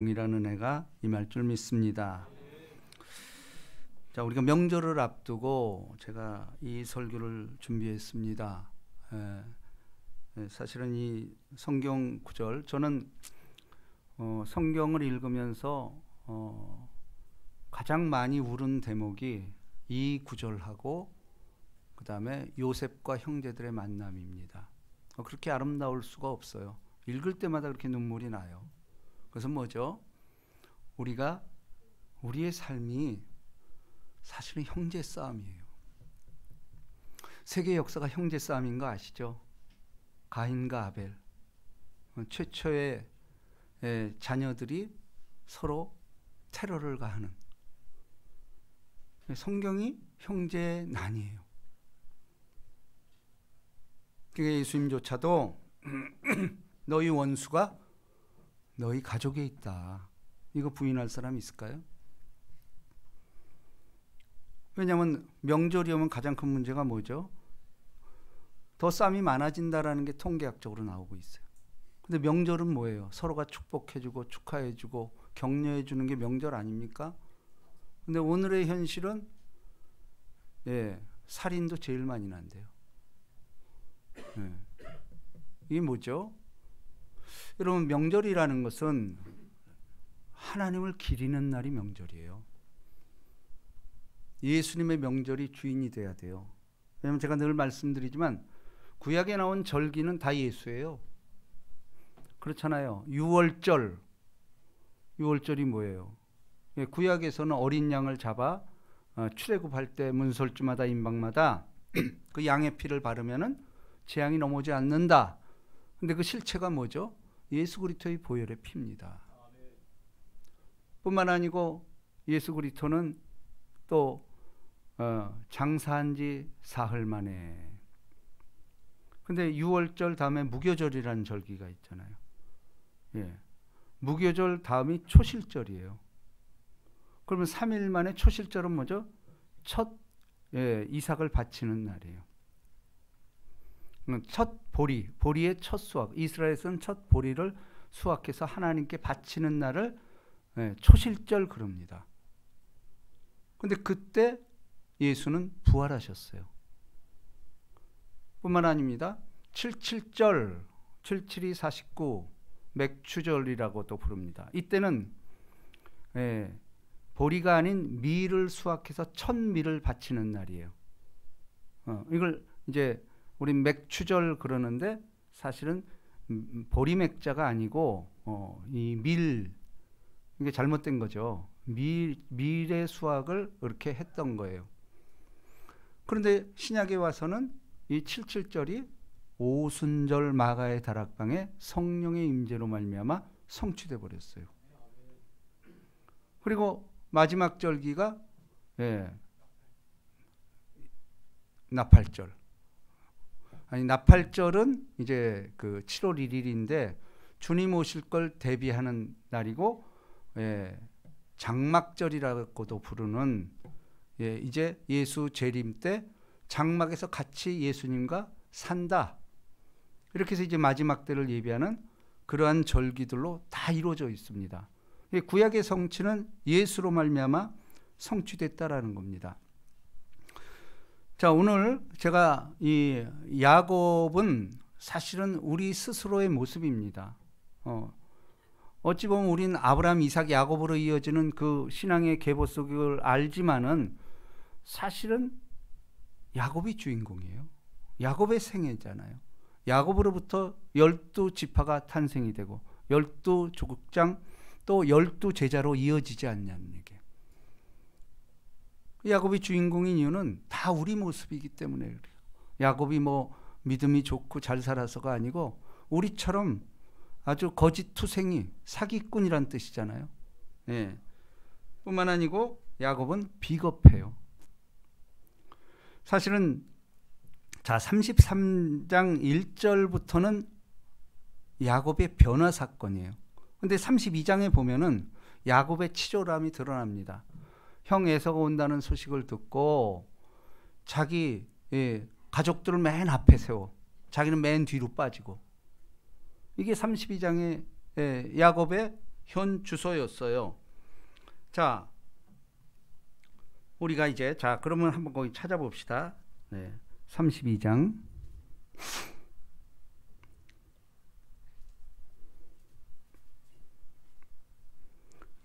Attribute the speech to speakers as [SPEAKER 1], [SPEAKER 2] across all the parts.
[SPEAKER 1] 이라는 애가 임할 줄 믿습니다. 자, 우리가 명절을 앞두고 제가 이 설교를 준비했습니다. 사실은 이 성경 구절, 저는 성경을 읽으면서 가장 많이 울은 대목이 이 구절하고 그 다음에 요셉과 형제들의 만남입니다. 그렇게 아름다울 수가 없어요. 읽을 때마다 그렇게 눈물이 나요. 그것은 뭐죠? 우리의 삶이 사실은 형제 싸움이에요. 세계 역사가 형제 싸움인 거 아시죠? 가인과 아벨, 최초의 자녀들이 서로 테러를 가하는, 성경이 형제난이에요. 그러니까 예수님조차도 너희 원수가 너희 가족에 있다, 이거 부인할 사람이 있을까요? 왜냐하면 명절이 오면 가장 큰 문제가 뭐죠? 더 싸움이 많아진다라는 게 통계학적으로 나오고 있어요. 근데 명절은 뭐예요? 서로가 축복해주고 축하해주고 격려해주는 게 명절 아닙니까? 근데 오늘의 현실은 살인도 제일 많이 난대요. 이게 뭐죠? 여러분, 명절이라는 것은 하나님을 기리는 날이 명절이에요. 예수님의 명절이 주인이 돼야 돼요. 왜냐하면 제가 늘 말씀드리지만 구약에 나온 절기는 다 예수예요. 그렇잖아요. 유월절이 뭐예요? 구약에서는 어린 양을 잡아 출애굽할 때 문설주마다 임박마다 그 양의 피를 바르면은 재앙이 넘어오지 않는다. 근데 그 실체가 뭐죠? 예수 그리스도의 보혈의 피입니다. 뿐만 아니고 예수 그리스도는 또 장사한 지 사흘 만에, 근데 유월절 다음에 무교절이라는 절기가 있잖아요. 무교절 다음이 초실절이에요. 그러면 3일 만에 초실절은 뭐죠? 첫 이삭을 바치는 날이에요. 첫 보리의 첫 수확, 이스라엘에서는 첫 보리를 수확해서 하나님께 바치는 날을 초실절 그럽니다. 근데 그때 예수는 부활하셨어요. 뿐만 아닙니다. 77절, 77이 49, 맥추절이라고도 부릅니다. 이때는 보리가 아닌 밀을 수확해서 첫 밀을 바치는 날이에요. 이걸 이제 우리 맥추절 그러는데 사실은 보리맥자가 아니고 이 밀, 이게 잘못된 거죠. 밀의 수확을 이렇게 했던 거예요. 그런데 신약에 와서는 이 77절이 오순절 마가의 다락방에 성령의 임재로 말미암아 성취돼 버렸어요. 그리고 마지막 절기가 나팔절. 나팔절은 이제 그 7월 1일인데 주님 오실 걸 대비하는 날이고, 장막절이라고도 부르는, 이제 예수 재림 때 장막에서 같이 예수님과 산다, 이렇게 해서 이제 마지막 때를 예비하는 그러한 절기들로 다 이루어져 있습니다. 구약의 성취는 예수로 말미암아 성취됐다라는 겁니다. 자, 오늘 제가 이 야곱은 사실은 우리 스스로의 모습입니다. 어찌 보면 우린 아브라함, 이삭, 야곱으로 이어지는 그 신앙의 계보 속을 알지만은 사실은 야곱이 주인공이에요. 야곱의 생애잖아요. 야곱으로부터 12지파가 탄생이 되고 12족장 또 12제자로 이어지지 않냐는 얘기예요. 야곱이 주인공인 이유는 다 우리 모습이기 때문에 그래요. 야곱이 뭐 믿음이 좋고 잘 살아서가 아니고 우리처럼 아주 거짓투생이, 사기꾼이란 뜻이잖아요. 뿐만 아니고 야곱은 비겁해요. 사실은 자, 33장 1절부터는 야곱의 변화 사건이에요. 근데 32장에 보면은 야곱의 치졸함이 드러납니다. 형 에서가 온다는 소식을 듣고 자기 가족들을 맨 앞에 세워 자기는 맨 뒤로 빠지고, 이게 32장의 야곱의 현 주소였어요. 자, 우리가 이제 자 그러면 한번 거기 찾아봅시다. 네, 32장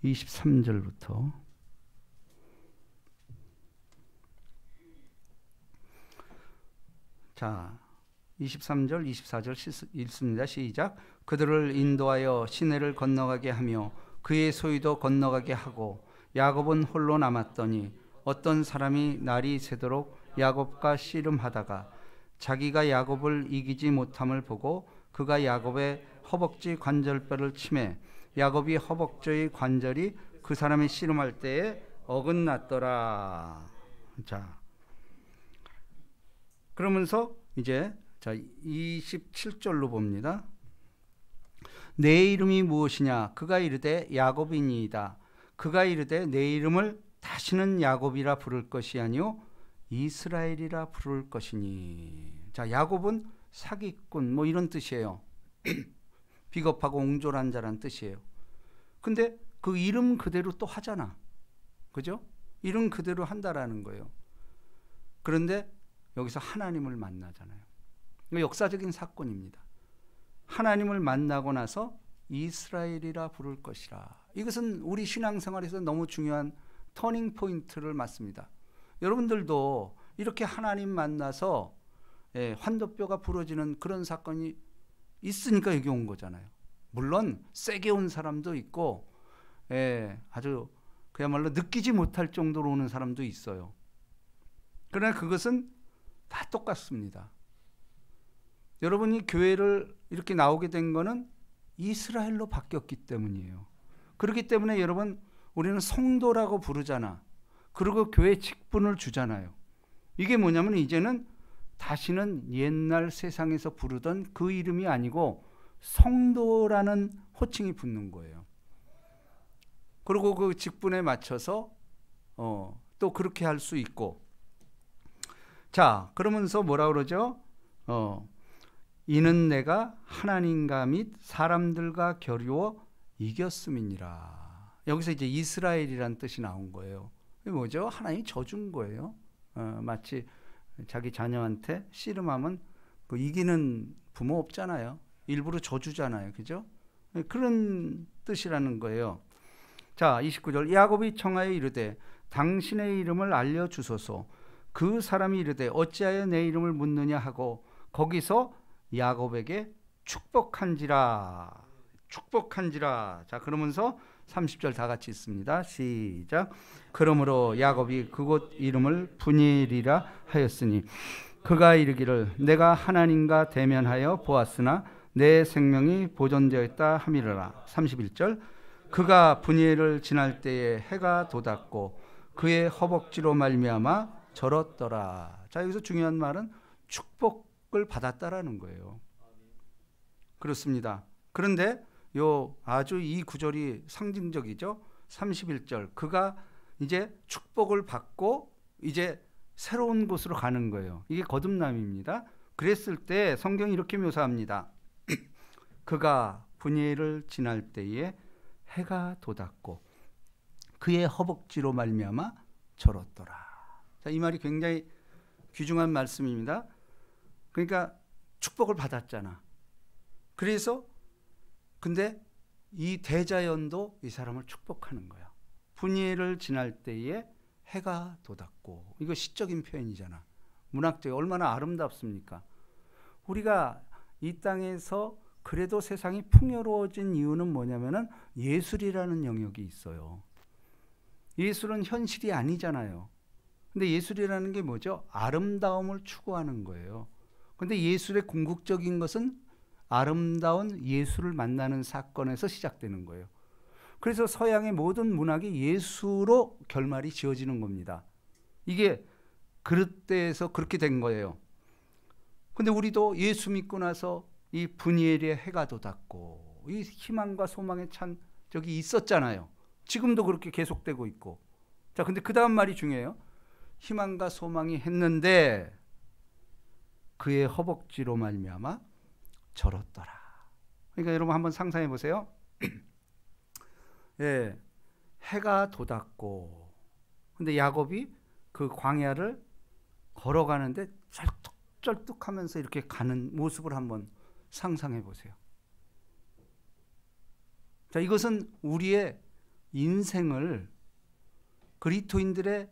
[SPEAKER 1] 23절부터 자 23절 24절 읽습니다. 시작. 그들을 인도하여 시내를 건너가게 하며 그의 소유도 건너가게 하고 야곱은 홀로 남았더니 어떤 사람이 날이 새도록 야곱과 씨름하다가 자기가 야곱을 이기지 못함을 보고 그가 야곱의 허벅지 관절뼈를 치매 야곱이 허벅지의 관절이 그 사람이 씨름할 때에 어긋났더라. 자, 그러면서 이제 자 27절로 봅니다. 내 이름이 무엇이냐? 그가 이르되 야곱이니이다. 그가 이르되 내 이름을 다시는 야곱이라 부를 것이 아니요 이스라엘이라 부를 것이니. 자, 야곱은 사기꾼 뭐 이런 뜻이에요. 비겁하고 옹졸한 자란 뜻이에요. 근데 그 이름 그대로 또 하잖아. 그죠? 이름 그대로 한다라는 거예요. 그런데 여기서 하나님을 만나잖아요. 역사적인 사건입니다. 하나님을 만나고 나서 이스라엘이라 부를 것이라. 이것은 우리 신앙생활에서 너무 중요한 터닝 포인트를 맞습니다. 여러분들도 이렇게 하나님 만나서 환도뼈가 부러지는 그런 사건이 있으니까 여기 온 거잖아요. 물론 세게 온 사람도 있고 아주 그야말로 느끼지 못할 정도로 오는 사람도 있어요. 그러나 그것은 다 똑같습니다. 여러분이 교회를 이렇게 나오게 된 거는 이스라엘로 바뀌었기 때문이에요. 그렇기 때문에 여러분 우리는 성도라고 부르잖아. 그리고 교회 직분을 주잖아요. 이게 뭐냐면 이제는 다시는 옛날 세상에서 부르던 그 이름이 아니고 성도라는 호칭이 붙는 거예요. 그리고 그 직분에 맞춰서 또 그렇게 할 수 있고. 자, 그러면서 뭐라 그러죠? 이는 내가 하나님과 및 사람들과 겨루어 이겼음이니라. 여기서 이제 이스라엘이란 뜻이 나온 거예요. 이게 뭐죠? 하나님이 져준 거예요. 마치 자기 자녀한테 씨름하면 그 이기는 부모 없잖아요. 일부러 져주잖아요. 그죠? 그런 뜻이라는 거예요. 자, 29절. 야곱이 청하여 이르되 당신의 이름을 알려주소서. 그 사람이 이르되 어찌하여 내 이름을 묻느냐 하고 거기서 야곱에게 축복한지라. 축복한지라. 자, 그러면서 30절 다 같이 읽습니다. 시작. 그러므로 야곱이 그곳 이름을 브니엘이라 하였으니 그가 이르기를 내가 하나님과 대면하여 보았으나 내 생명이 보존되었다 함이라. 31절. 그가 브니엘을 지날 때에 해가 돋았고 그의 허벅지로 말미암아 절었더라. 자, 여기서 중요한 말은 축복을 받았다라는 거예요. 그렇습니다. 그런데 아주 이 구절이 상징적이죠. 31절. 그가 이제 축복을 받고 이제 새로운 곳으로 가는 거예요. 이게 거듭남입니다. 그랬을 때 성경이 이렇게 묘사합니다. 그가 브니엘을 지날 때에 해가 돋았고 그의 허벅지로 말미암아 절었더라. 자, 이 말이 굉장히 귀중한 말씀입니다. 그러니까 축복을 받았잖아. 그래서 근데 이 대자연도 이 사람을 축복하는 거야. 브니엘을 지날 때에 해가 돋았고. 이거 시적인 표현이잖아. 문학적이 얼마나 아름답습니까? 우리가 이 땅에서 그래도 세상이 풍요로워진 이유는 뭐냐면은 예술이라는 영역이 있어요. 예술은 현실이 아니잖아요. 근데 예술이라는 게 뭐죠? 아름다움을 추구하는 거예요. 근데 예술의 궁극적인 것은 아름다운 예술을 만나는 사건에서 시작되는 거예요. 그래서 서양의 모든 문학이 예수로 결말이 지어지는 겁니다. 이게 그릇대에서 그렇게 된 거예요. 근데 우리도 예수 믿고 나서 이 브니엘의 해가 돋았고 이 희망과 소망에 찬 적이 있었잖아요. 지금도 그렇게 계속되고 있고. 자, 근데 그 다음 말이 중요해요. 희망과 소망이 했는데 그의 허벅지로 말미암아 절었더라. 그러니까 여러분 한번 상상해 보세요. 예, 해가 돋았고, 근데 야곱이 그 광야를 걸어가는데 쩔뚝쩔뚝하면서 이렇게 가는 모습을 한번 상상해 보세요. 자, 이것은 우리의 인생을, 그리스도인들의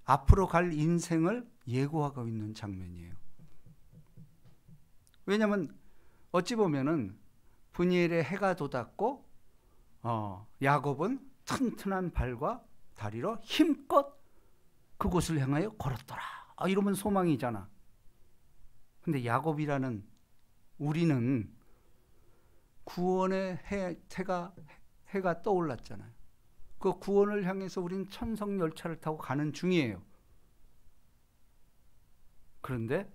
[SPEAKER 1] 앞으로 갈 인생을 예고하고 있는 장면이에요. 왜냐하면 어찌 보면은 분이엘의 해가 돋았고 야곱은 튼튼한 발과 다리로 힘껏 그곳을 향하여 걸었더라. 이러면 소망이잖아. 근데 야곱이라는 우리는 구원의 해가 떠올랐잖아요. 그 구원을 향해서 우리는 천성 열차를 타고 가는 중이에요. 그런데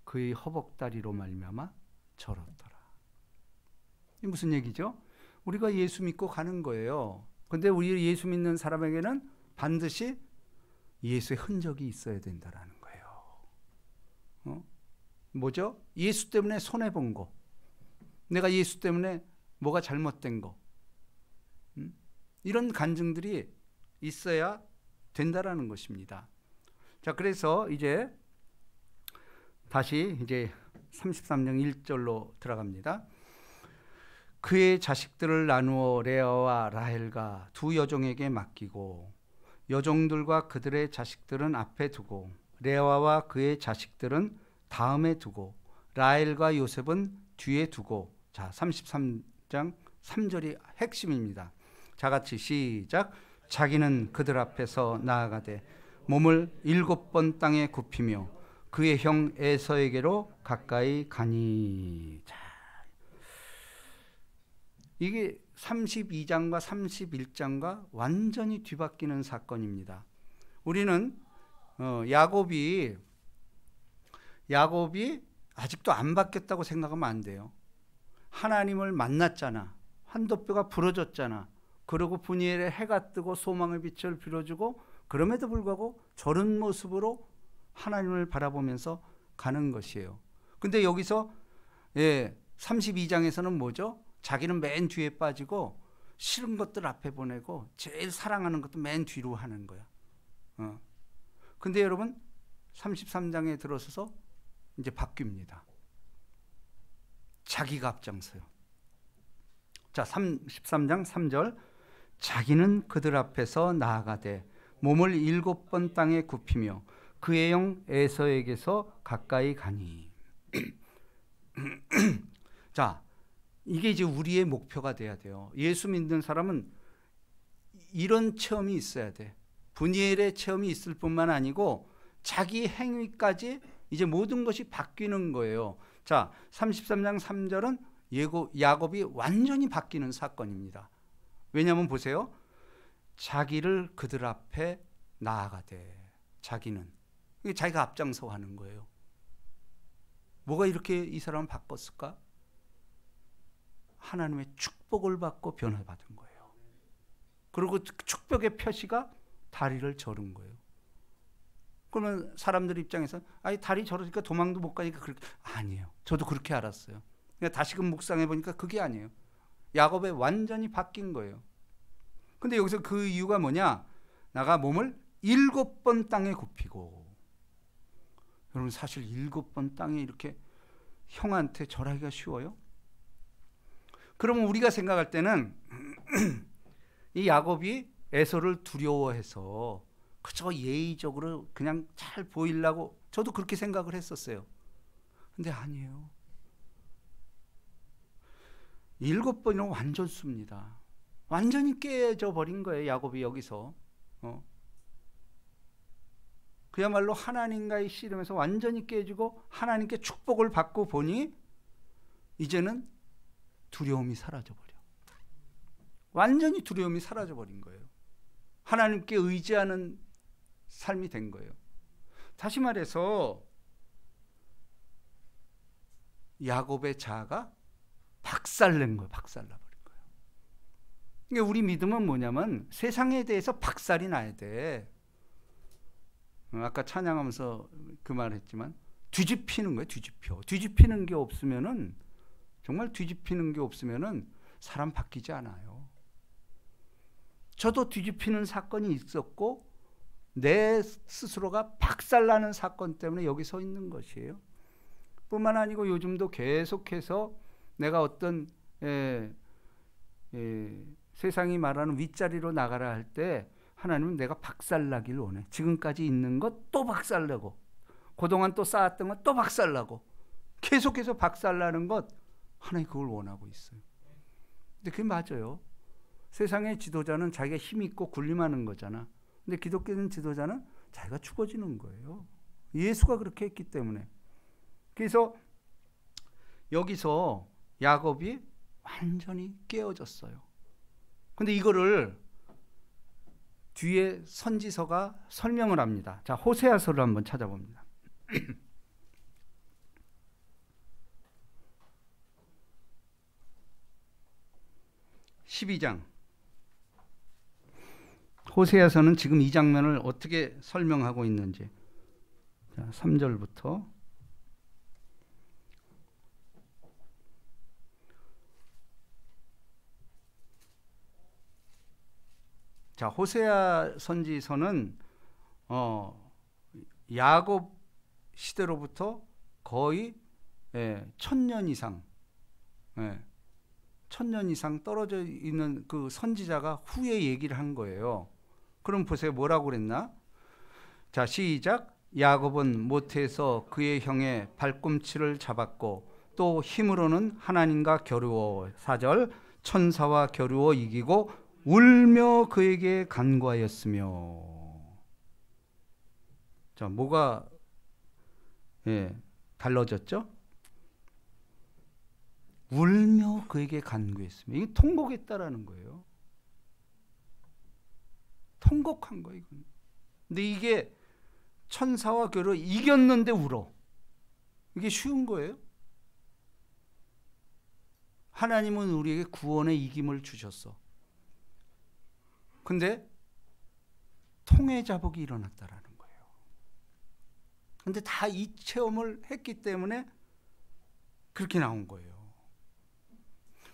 [SPEAKER 1] 그의 허벅다리로 말미암아 절었더라. 이게 무슨 얘기죠? 우리가 예수 믿고 가는 거예요. 근데 우리 예수 믿는 사람에게는 반드시 예수의 흔적이 있어야 된다라는 거예요. 뭐죠? 예수 때문에 손해본 거, 내가 예수 때문에 뭐가 잘못된 거, 이런 간증들이 있어야 된다라는 것입니다. 자, 그래서 다시 33장 1절로 들어갑니다. 그의 자식들을 나누어 레아와 라헬과 두 여종에게 맡기고 여종들과 그들의 자식들은 앞에 두고 레아와 그의 자식들은 다음에 두고 라헬과 요셉은 뒤에 두고. 자, 33장 3절이 핵심입니다. 자, 같이 시작. 자기는 그들 앞에서 나아가되 몸을 7번 땅에 굽히며 그의 형 에서에게로 가까이 가니. 자, 이게 32장과 31장과 완전히 뒤바뀌는 사건입니다. 우리는 야곱이 아직도 안 바뀌었다고 생각하면 안 돼요. 하나님을 만났잖아. 환도뼈가 부러졌잖아. 그리고 분이엘의 해가 뜨고 소망의 빛을 빌어주고, 그럼에도 불구하고 저런 모습으로 하나님을 바라보면서 가는 것이에요. 근데 여기서 32장에서는 뭐죠? 자기는 맨 뒤에 빠지고 싫은 것들 앞에 보내고 제일 사랑하는 것도 맨 뒤로 하는 거야. 근데 여러분 33장에 들어서서 이제 바뀝니다. 자기가 앞장서요. 자, 33장 3절. 자기는 그들 앞에서 나아가되 몸을 7번 땅에 굽히며 그의 형 에서에게서 가까이 가니. 자, 이게 이제 우리의 목표가 돼야 돼요. 예수 믿는 사람은 이런 체험이 있어야 돼. 분이엘의 체험이 있을 뿐만 아니고 자기 행위까지 이제 모든 것이 바뀌는 거예요. 자, 33장 3절은 야곱이 완전히 바뀌는 사건입니다. 왜냐하면 보세요. 자기를 그들 앞에 나아가되, 자기는, 이게 자기가 앞장서 하는 거예요. 뭐가 이렇게 이 사람을 바꿨을까? 하나님의 축복을 받고 변화받은 거예요. 그리고 축복의 표시가 다리를 저른 거예요. 그러면 사람들 입장에서 다리 저르니까 도망도 못 가니까 그렇게. 아니에요. 저도 그렇게 알았어요. 그러니까 다시금 묵상해 보니까 그게 아니에요. 야곱이 완전히 바뀐 거예요. 근데 여기서 그 이유가 뭐냐? 나가 몸을 7번 땅에 굽히고. 여러분, 사실 7번 땅에 이렇게 형한테 절하기가 쉬워요? 그러면 우리가 생각할 때는 이 야곱이 에서를 두려워해서 그저 예의적으로 그냥 잘 보이려고, 저도 그렇게 생각을 했었어요. 근데 아니에요. 7번이면 완전 씁니다. 완전히 깨져 버린 거예요, 야곱이 여기서. 그야말로 하나님과의 씨름에서 완전히 깨지고 하나님께 축복을 받고 보니 이제는 두려움이 사라져버려. 완전히 두려움이 사라져버린 거예요. 하나님께 의지하는 삶이 된 거예요. 다시 말해서 야곱의 자아가 박살낸 거예요. 박살나버린 거예요. 그러니까 우리 믿음은 뭐냐면 세상에 대해서 박살이 나야 돼. 아까 찬양하면서 그 말했지만 뒤집히는 거예요. 뒤집히는 게 없으면은, 정말 뒤집히는 게 없으면은 사람 바뀌지 않아요. 저도 뒤집히는 사건이 있었고 내 스스로가 박살나는 사건 때문에 여기 서 있는 것이에요. 뿐만 아니고 요즘도 계속해서 내가 어떤 세상이 말하는 윗자리로 나가라 할 때 하나님은 내가 박살나길 원해. 지금까지 있는 것 또 박살내고 그동안 또 쌓았던 것 또 박살나고 계속해서 박살나는 것 하나님 그걸 원하고 있어요. 근데 그게 맞아요. 세상의 지도자는 자기가 힘 있고 군림하는 거잖아. 근데 기독교는 지도자는 자기가 죽어지는 거예요. 예수가 그렇게 했기 때문에. 그래서 여기서 야곱이 완전히 깨어졌어요. 근데 이거를 뒤에 선지서가 설명을 합니다. 자, 호세아서를 한번 찾아봅니다. 12장. 호세아서는 지금 이 장면을 어떻게 설명하고 있는지. 자, 3절부터 자, 호세아 선지서는 야곱 시대로부터 거의 1000년 이상 1000년 이상 떨어져 있는 그 선지자가 후에 얘기를 한 거예요. 그럼 보세요. 뭐라고 그랬나? 자, 시작. 야곱은 모태에서 그의 형의 발꿈치를 잡았고 또 힘으로는 하나님과 겨루어 4절 천사와 겨루어 이기고 울며 그에게 간구하였으며. 자, 뭐가 달라졌죠? 울며 그에게 간구했으며. 이게 통곡했다라는 거예요. 통곡한 거예요. 이건. 근데 이게 천사와 겨루어 이겼는데 울어. 이게 쉬운 거예요? 하나님은 우리에게 구원의 이김을 주셨어. 근데 통해 자복이 일어났다라는 거예요. 근데 다 이 체험을 했기 때문에 그렇게 나온 거예요.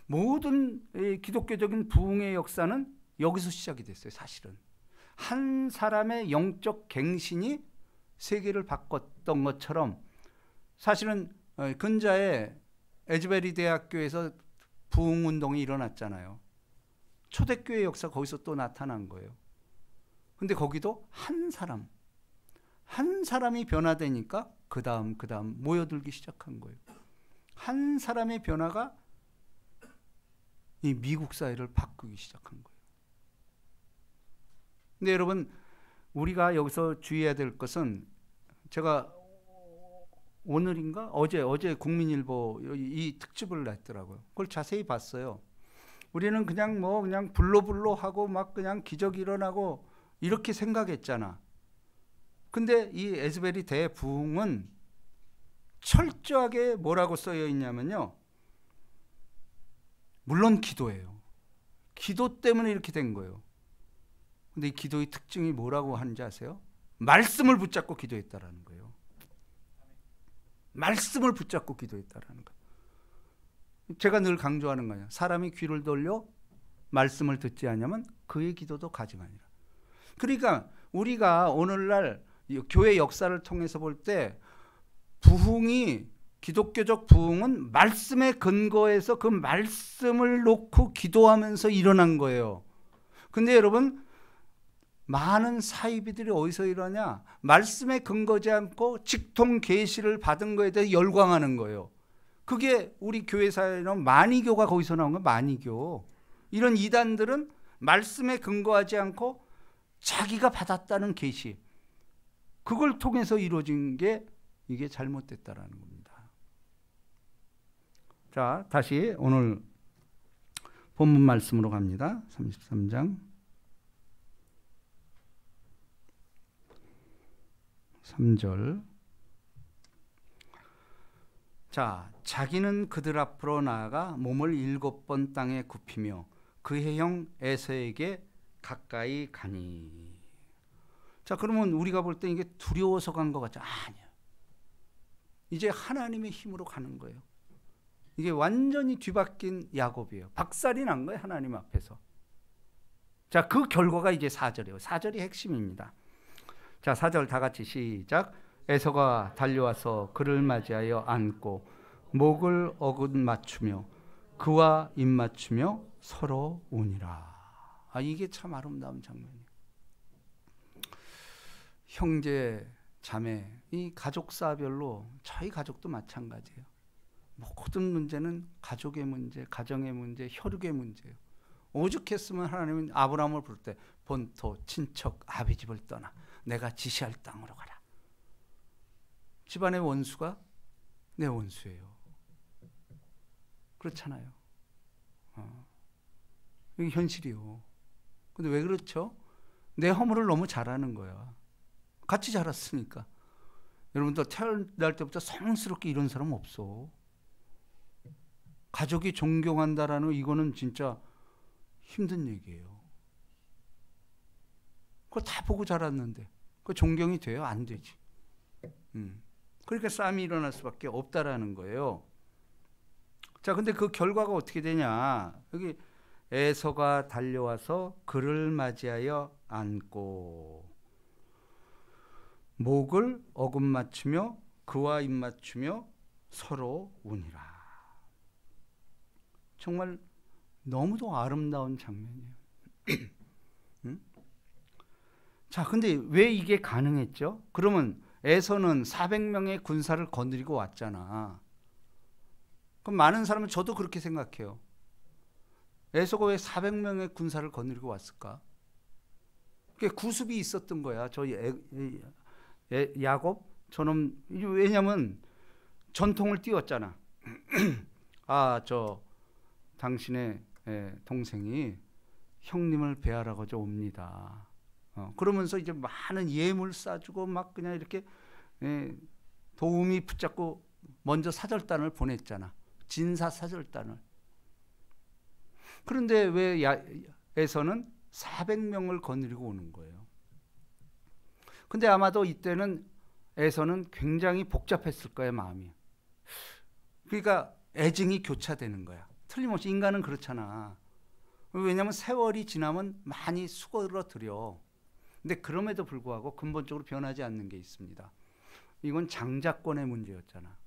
[SPEAKER 1] 모든 기독교적인 부흥의 역사는 여기서 시작이 됐어요. 사실은 한 사람의 영적 갱신이 세계를 바꿨던 것처럼 사실은 근자에 에즈베리 대학교에서 부흥운동이 일어났잖아요. 초대교회 역사 거기서 또 나타난 거예요. 근데 거기도 한 사람이 변화되니까 그 다음 모여들기 시작한 거예요. 한 사람의 변화가 이 미국 사회를 바꾸기 시작한 거예요. 근데 여러분, 우리가 여기서 주의해야 될 것은, 제가 오늘인가 어제 국민일보 이 특집을 냈더라고요. 그걸 자세히 봤어요. 우리는 그냥 불로불로 하고 막 그냥 기적이 일어나고 이렇게 생각했잖아. 근데 이 에즈베리 대부흥은 철저하게 뭐라고 써여 있냐면요. 물론 기도예요. 기도 때문에 이렇게 된 거예요. 근데 이 기도의 특징이 뭐라고 하는지 아세요? 말씀을 붙잡고 기도했다라는 거예요. 말씀을 붙잡고 기도했다라는 거예요. 제가 늘 강조하는 거예요. 사람이 귀를 돌려 말씀을 듣지 않으면 그의 기도도 가증하니라. 그러니까 우리가 오늘날 교회 역사를 통해서 볼 때 부흥이, 기독교적 부흥은 말씀에 근거해서 그 말씀을 놓고 기도하면서 일어난 거예요. 근데 여러분, 많은 사이비들이 어디서 일어나냐? 말씀에 근거지 않고 직통 계시를 받은 거에 대해 열광하는 거예요. 그게 우리 교회 사회는 마니교가 거기서 나온 거예요. 마니교. 이런 이단들은 말씀에 근거하지 않고 자기가 받았다는 계시, 그걸 통해서 이루어진 게 이게 잘못됐다라는 겁니다. 자, 다시 오늘 본문 말씀으로 갑니다. 33장 3절. 자, 자기는 그들 앞으로 나아가 몸을 7번 땅에 굽히며 그의 형 에서에게 가까이 가니. 자, 그러면 우리가 볼 때 이게 두려워서 간 것 같죠? 아니야. 이제 하나님의 힘으로 가는 거예요. 이게 완전히 뒤바뀐 야곱이에요. 박살이 난 거예요. 하나님 앞에서. 자, 그 결과가 이제 4절이에요. 4절이 핵심입니다. 자, 4절 다 같이 시작. 에서가 달려와서 그를 맞이하여 안고 목을 어긋맞추며 그와 입맞추며 서로 우니라. 아, 이게 참 아름다운 장면이에요. 형제, 자매, 이 가족사별로 저희 가족도 마찬가지예요. 모든 문제는 가족의 문제, 가정의 문제, 혈육의 문제예요. 오죽했으면 하나님은 아브라함을 부를 때 본토, 친척, 아비집을 떠나 내가 지시할 땅으로 가라. 집안의 원수가 내 원수예요. 그렇잖아요. 이게 현실이요. 근데 왜 그렇죠? 내 허물을 너무 잘하는 거야. 같이 자랐으니까. 여러분들 태어날 때부터 성스럽게 이런 사람 없어. 가족이 존경한다라는 이거는 진짜 힘든 얘기예요. 그거 다 보고 자랐는데 그 존경이 돼요? 안 되지. 그러니까 싸움이 일어날 수밖에 없다라는 거예요. 자, 근데 그 결과가 어떻게 되냐? 여기 에서가 달려와서 그를 맞이하여 안고 목을 어긋맞추며 그와 입맞추며 서로 우니라. 정말 너무도 아름다운 장면이에요. 자, 근데 왜 이게 가능했죠? 그러면 에서는 400명의 군사를 거느리고 왔잖아. 그럼 많은 사람은 저도 그렇게 생각해요. 에서가 왜 400명의 군사를 거느리고 왔을까? 그게 구습이 있었던 거야. 저희 야곱 저놈, 왜냐면 전통을 띄웠잖아. 아, 저 당신의 동생이 형님을 배하라고자 옵니다. 그러면서 이제 많은 예물 싸주고 막 그냥 이렇게 도움이 붙잡고 먼저 사절단을 보냈잖아. 진사 사절단을. 그런데 왜 에서는 400명을 거느리고 오는 거예요. 근데 아마도 이때는 에서는 굉장히 복잡했을 거예요, 마음이. 그러니까 애증이 교차되는 거야. 틀림없이 인간은 그렇잖아. 왜냐하면 세월이 지나면 많이 수그러들여. 근데 그럼에도 불구하고 근본적으로 변하지 않는 게 있습니다. 이건 장자권의 문제였잖아.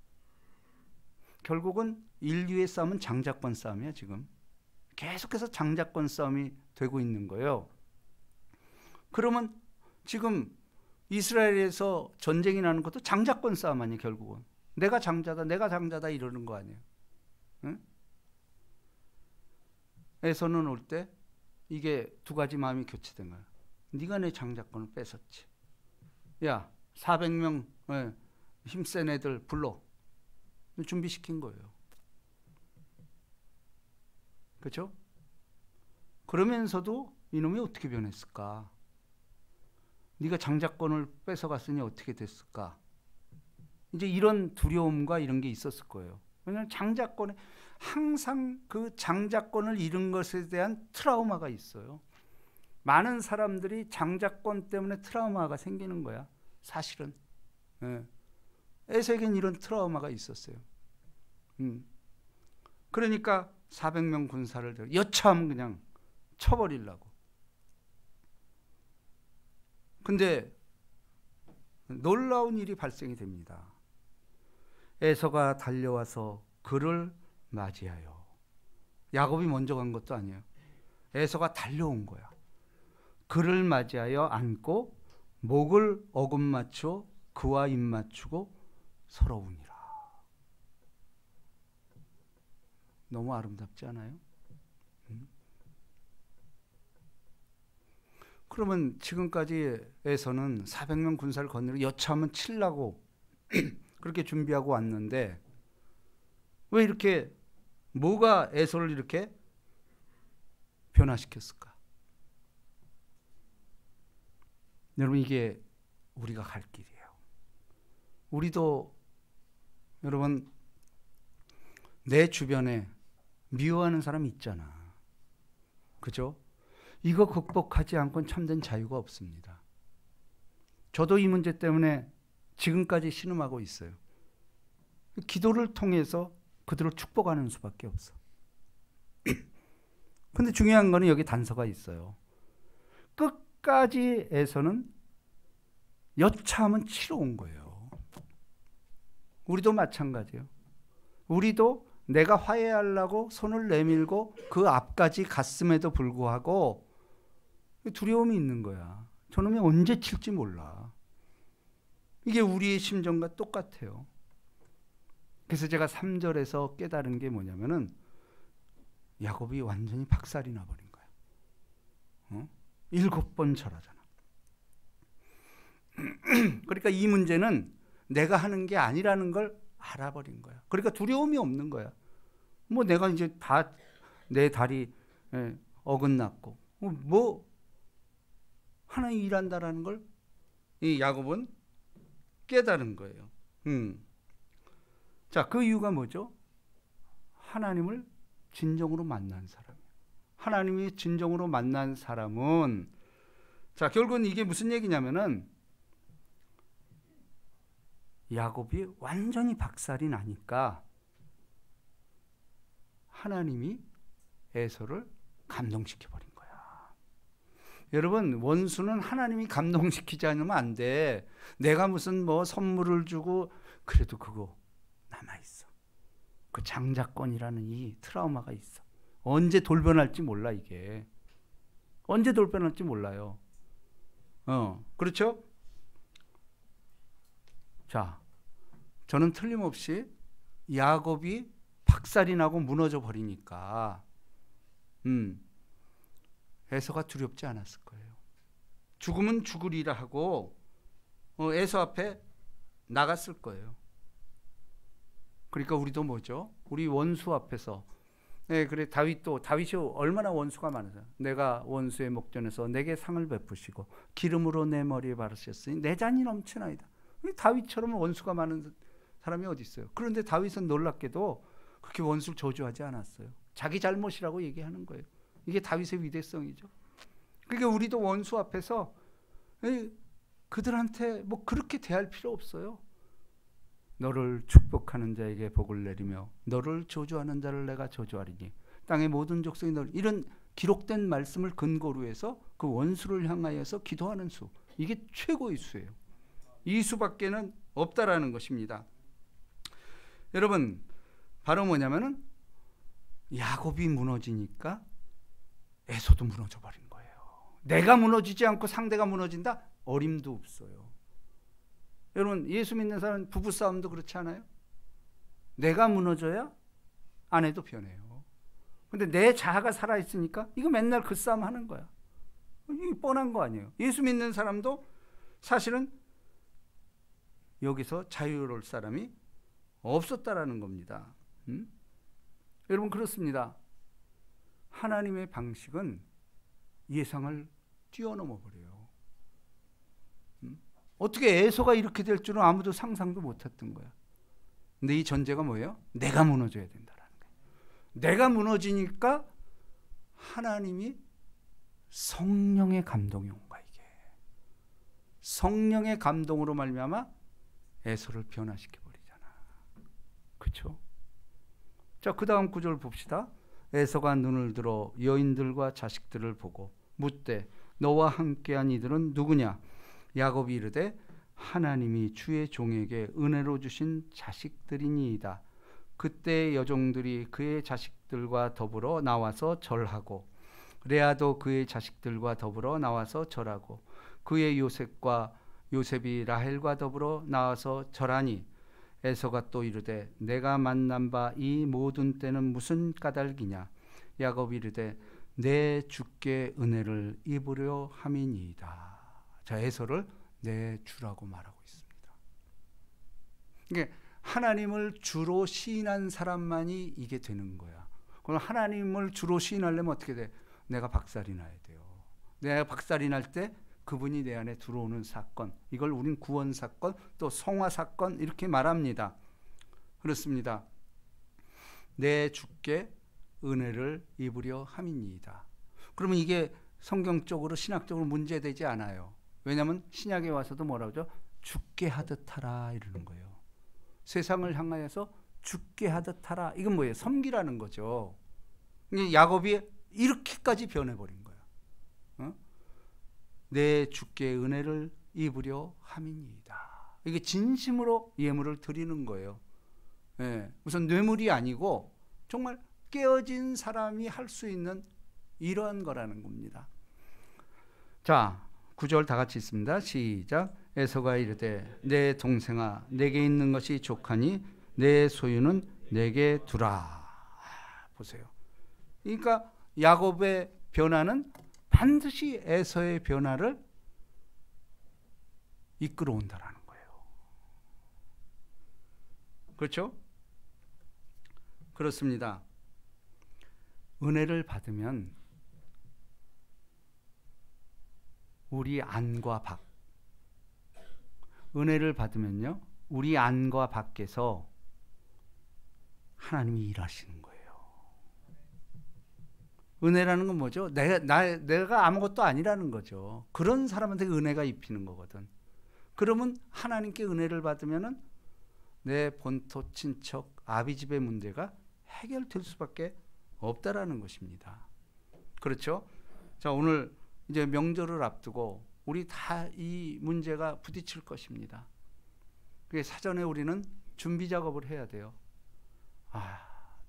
[SPEAKER 1] 결국은 인류의 싸움은 장자권 싸움이야. 지금 계속해서 장자권 싸움이 되고 있는 거예요. 그러면 지금 이스라엘에서 전쟁이 나는 것도 장자권 싸움 아니에요. 결국은 내가 장자다 이러는 거 아니에요. 응? 에서는 올 때 이게 두 가지 마음이 교체된 거야. 네가 내 장자권을 뺏었지. 야, 400명 힘센 애들 불러. 준비시킨 거예요. 그렇죠? 그러면서도 이놈이 어떻게 변했을까? 네가 장자권을 뺏어갔으니 어떻게 됐을까? 이제 이런 두려움과 이런 게 있었을 거예요. 왜냐하면 장자권에 항상 그 장자권을 잃은 것에 대한 트라우마가 있어요. 많은 사람들이 장자권 때문에 트라우마가 생기는 거야. 사실은. 에서에겐 이런 트라우마가 있었어요. 그러니까 400명 군사를 여차하면 그냥 쳐버리려고. 근데 놀라운 일이 발생이 됩니다. 에서가 달려와서 그를 맞이하여. 야곱이 먼저 간 것도 아니에요. 에서가 달려온 거야. 그를 맞이하여 안고 목을 어긋맞추어 그와 입맞추고 서로 우니라. 너무 아름답지 않아요? 그러면 지금까지 에서는 400명 군사를 거느리고 여차하면 치려고 그렇게 준비하고 왔는데 왜 이렇게 뭐가 에서를 이렇게 변화시켰을까? 여러분, 이게 우리가 갈 길이에요. 우리도 여러분 내 주변에 미워하는 사람이 있잖아. 그죠? 이거 극복하지 않고는 참된 자유가 없습니다. 저도 이 문제 때문에 지금까지 신음하고 있어요. 기도를 통해서 그들을 축복하는 수밖에 없어. 근데 중요한 거는 여기 단서가 있어요. 끝까지 에서는 여차하면 치러 온 거예요. 우리도 마찬가지예요. 우리도 내가 화해하려고 손을 내밀고 그 앞까지 갔음에도 불구하고 두려움이 있는 거야. 저놈이 언제 칠지 몰라. 이게 우리의 심정과 똑같아요. 그래서 제가 3절에서 깨달은 게 뭐냐면은 야곱이 완전히 박살이 나버린 거야. 7번 절하잖아. 그러니까 이 문제는 내가 하는 게 아니라는 걸 알아버린 거야. 그러니까 두려움이 없는 거야. 뭐 내가 이제 다 내 다리 어긋났고 뭐 하나님 일한다라는 걸 이 야곱은 깨달은 거예요. 자, 그 이유가 뭐죠? 하나님을 진정으로 만난 사람이에요. 하나님이 진정으로 만난 사람은 자, 결국은 이게 무슨 얘기냐면은 야곱이 완전히 박살이 나니까 하나님이 에서를 감동시켜버린 거야. 여러분, 원수는 하나님이 감동시키지 않으면 안 돼. 내가 무슨 뭐 선물을 주고 그래도 그거 남아있어. 그 장자권이라는 이 트라우마가 있어. 언제 돌변할지 몰라. 이게 언제 돌변할지 몰라요. 그렇죠? 자, 저는 틀림없이 야곱이 박살이 나고 무너져 버리니까 에서가 두렵지 않았을 거예요. 죽으면 죽으리라 하고 에서 앞에 나갔을 거예요. 그러니까 우리도 뭐죠? 우리 원수 앞에서 그래 다윗이 얼마나 원수가 많아요. 내가 원수의 목전에서 내게 상을 베푸시고 기름으로 내 머리에 바르셨으니 내 잔이 넘치나이다. 다윗처럼 원수가 많은 사람이 어디 있어요? 그런데 다윗은 놀랍게도 그렇게 원수를 저주하지 않았어요. 자기 잘못이라고 얘기하는 거예요. 이게 다윗의 위대성이죠. 그러니까 우리도 원수 앞에서 그들한테 뭐 그렇게 대할 필요 없어요. 너를 축복하는 자에게 복을 내리며 너를 저주하는 자를 내가 저주하리니 땅의 모든 족속이 너를 이런 기록된 말씀을 근거로 해서 그 원수를 향하여서 기도하는 수, 이게 최고의 수예요. 이 수밖에는 없다라는 것입니다. 여러분, 바로 뭐냐면은 야곱이 무너지니까 에서도 무너져 버린 거예요. 내가 무너지지 않고 상대가 무너진다? 어림도 없어요. 여러분, 예수 믿는 사람 부부싸움도 그렇지 않아요? 내가 무너져야 아내도 변해요. 근데 내 자아가 살아있으니까 이거 맨날 그 싸움 하는 거야. 이게 뻔한 거 아니에요. 예수 믿는 사람도 사실은 여기서 자유로울 사람이 없었다라는 겁니다. 여러분, 그렇습니다. 하나님의 방식은 예상을 뛰어넘어 버려요. 어떻게 에서가 이렇게 될 줄은 아무도 상상도 못했던 거야. 근데 이 전제가 뭐예요? 내가 무너져야 된다라는 거예요. 내가 무너지니까 하나님이 성령의 감동이 온 거야. 이게 성령의 감동으로 말미암아 에서를 변화시켜 버리잖아. 그렇죠? 자, 그 다음 구절 봅시다. 에서가 눈을 들어 여인들과 자식들을 보고 묻되 너와 함께한 이들은 누구냐? 야곱이 이르되 하나님이 주의 종에게 은혜로 주신 자식들이니이다. 그때 여종들이 그의 자식들과 더불어 나와서 절하고 레아도 그의 자식들과 더불어 나와서 절하고 그의 요셉이 라헬과 더불어 나와서 절하니 에서가 또 이르되 내가 만난 바 이 모든 때는 무슨 까닭이냐? 야곱이 이르되 내 주께 은혜를 입으려 함이니이다. 자, 에서를 내 주라고 말하고 있습니다. 이게 하나님을 주로 시인한 사람만이 이게 되는 거야. 그럼 하나님을 주로 시인하려면 어떻게 돼? 내가 박살이 나야 돼요. 내가 박살이 날 때 그분이 내 안에 들어오는 사건, 이걸 우린 구원 사건, 또 성화 사건 이렇게 말합니다. 그렇습니다. 내 주께 은혜를 입으려 함이니이다. 그러면 이게 성경적으로 신학적으로 문제되지 않아요. 왜냐하면 신약에 와서도 뭐라고 하죠? 죽게 하듯 하라 이러는 거예요. 세상을 향하여서 죽게 하듯 하라. 이건 뭐예요? 섬기라는 거죠. 야곱이 이렇게까지 변해버린 거야. 내 주께 은혜를 입으려 함이니이다. 이게 진심으로 예물을 드리는 거예요. 예, 우선 뇌물이 아니고 정말 깨어진 사람이 할 수 있는 이러한 거라는 겁니다. 자, 9절 다 같이 있습니다. 시작. 에서가 이르되 내 동생아 내게 있는 것이 족하니 내 소유는 내게 두라. 보세요. 그러니까 야곱의 변화는 반드시 에서의 변화를 이끌어온다라는 거예요. 그렇죠? 그렇습니다. 은혜를 받으면 우리 안과 밖, 은혜를 받으면요, 우리 안과 밖에서 하나님이 일하시는 거예요. 은혜라는 건 뭐죠? 내가 아무것도 아니라는 거죠. 그런 사람한테 은혜가 입히는 거거든. 그러면 하나님께 은혜를 받으면은 내 본토 친척 아비집의 문제가 해결될 수밖에 없다라는 것입니다. 그렇죠? 자, 오늘 이제 명절을 앞두고 우리 다 이 문제가 부딪힐 것입니다. 그게 사전에 우리는 준비 작업을 해야 돼요.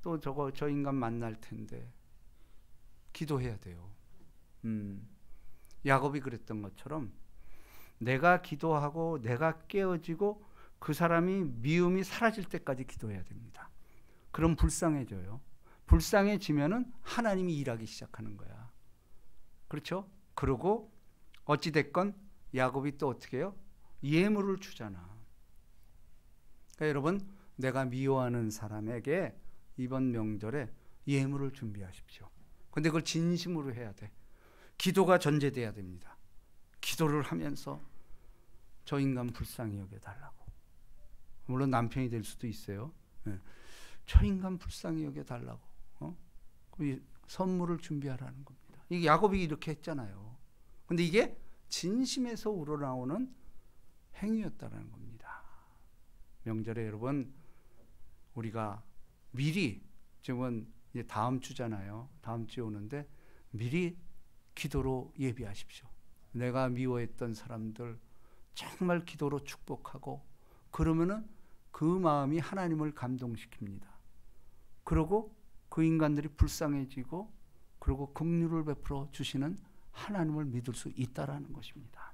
[SPEAKER 1] 또 저 인간 만날 텐데 기도해야 돼요. 야곱이 그랬던 것처럼 내가 기도하고 내가 깨어지고 그 사람이 미움이 사라질 때까지 기도해야 됩니다. 그럼 불쌍해져요. 불쌍해지면은 하나님이 일하기 시작하는 거야. 그렇죠? 그리고 어찌됐건 야곱이 또 어떻게 해요? 예물을 주잖아. 그러니까 여러분, 내가 미워하는 사람에게 이번 명절에 예물을 준비하십시오. 근데 그걸 진심으로 해야 돼. 기도가 전제돼야 됩니다. 기도를 하면서 저 인간 불쌍히 여겨달라고. 물론 남편이 될 수도 있어요. 저 인간 불쌍히 여겨달라고. 선물을 준비하라는 겁니다. 이게 야곱이 이렇게 했잖아요. 근데 이게 진심에서 우러나오는 행위였다는 겁니다. 명절에 여러분, 우리가 미리, 지금은 이제 다음 주잖아요. 다음 주에 오는데 미리 기도로 예비하십시오. 내가 미워했던 사람들 정말 기도로 축복하고, 그러면은 그 마음이 하나님을 감동시킵니다. 그리고 그 인간들이 불쌍해지고, 그리고 긍휼을 베풀어 주시는 하나님을 믿을 수 있다라는 것입니다.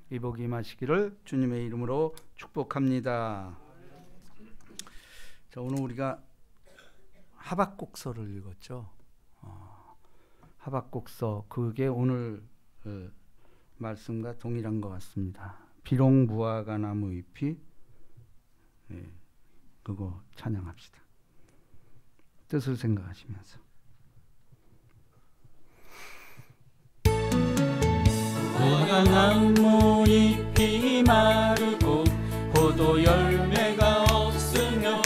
[SPEAKER 1] 이 복이 임하시기를 주님의 이름으로 축복합니다. 자, 오늘 우리가 하박국서를 읽었죠. 하박국서, 그게 오늘 말씀과 동일한 것 같습니다. 비록 무화과 나무 잎이, 그거 찬양합시다. 뜻을 생각하시면서.
[SPEAKER 2] 무화과 나무 잎이 마르고 포도 열매가 없으며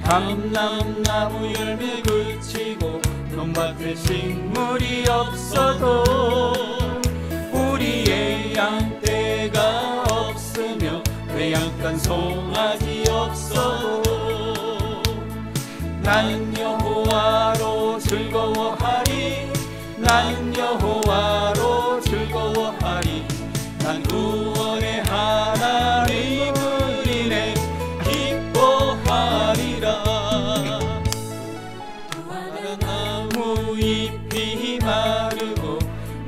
[SPEAKER 2] 감람나무 열매 그치고 논밭에 식물이 없어도 우리의 양떼가 없으며 외양간 송아지 없어도 나는 여호와로 즐거워하리. 나는 여호와로 즐거워하리. 난 구원의 하나님을 인해 기뻐하리라. 무화과 나무 잎이 마르고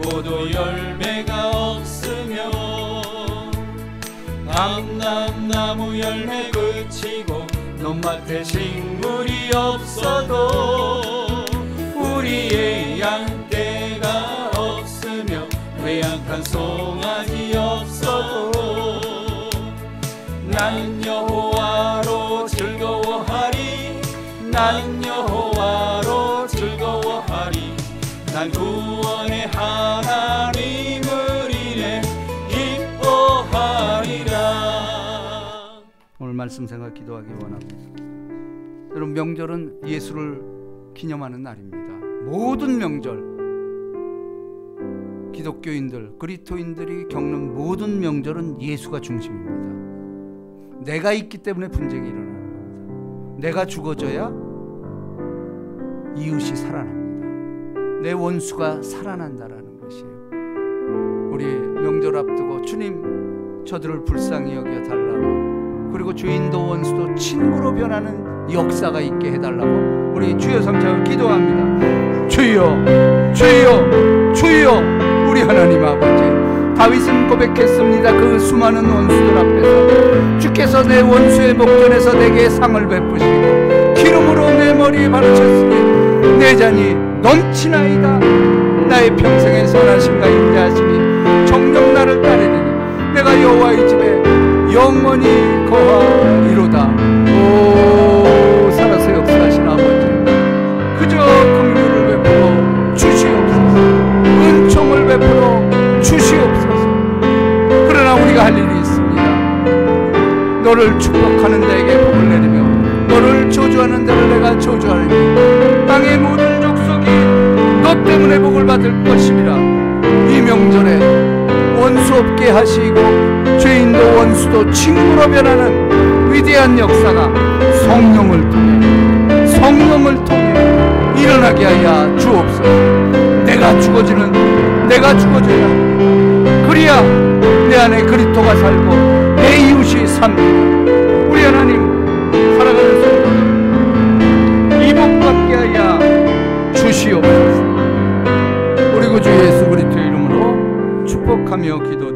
[SPEAKER 2] 포도 열매가 없으며 감람나무 열매 그치고 논밭에 식물이 없어도 우리의 양떼가 없으며 외양간 송아지 없어도 나는 여호와로 즐거워하리. 나는 여호와로 즐거워하리. 난 구원의 하나님을 인해 기뻐하리라.
[SPEAKER 1] 오늘 말씀 생각 기도하기 원합니다. 여러분, 명절은 예수를 기념하는 날입니다. 모든 명절, 기독교인들, 그리스도인들이 겪는 모든 명절은 예수가 중심입니다. 내가 있기 때문에 분쟁이 일어나는 겁니다. 내가 죽어져야 이웃이 살아납니다. 내 원수가 살아난다라는 것이에요. 우리 명절 앞두고 주님 저들을 불쌍히 여겨 달라고, 그리고 주인도 원수도 친구로 변하는 역사가 있게 해달라고 우리 주여 삼창을 기도합니다. 주여 주여 주여. 우리 하나님 아버지, 다윗은 고백했습니다. 그 수많은 원수들 앞에서 주께서 내 원수의 목전에서 내게 상을 베푸시고 기름으로 내 머리에 바르셨으니 내 잔이 넘치나이다. 나의 평생의 선하심과 인자하심이 정녕 나를 따르리니 내가 여호와의 집에 영원히 거하리로다. 오, 살아서 역사하신 아버지, 그저 긍휼을 베풀어 주시옵소서, 은총을 베풀어 주시옵소서. 그러나 우리가 할 일이 있습니다. 너를 축복하는 자에게 복을 내리며 너를 저주하는 자를 내가 저주하리니 땅의 모든 족속이 너 때문에 복을 받을 것이니라. 이 명절에 원수 없게 하시고 죄인도 원수도 친구로 변하는 위대한 역사가 성령을 통해 일어나게 하여 주옵소서. 내가 죽어져야 그리야 내 안에 그리스도가 살고 내 이웃이 삽니다. 우리 하나님, 살아가는 성도들 이 복 받게 하여 주시옵소서. 우리 구주 예수 그리스도의 이름으로 축복하며 기도드립니다.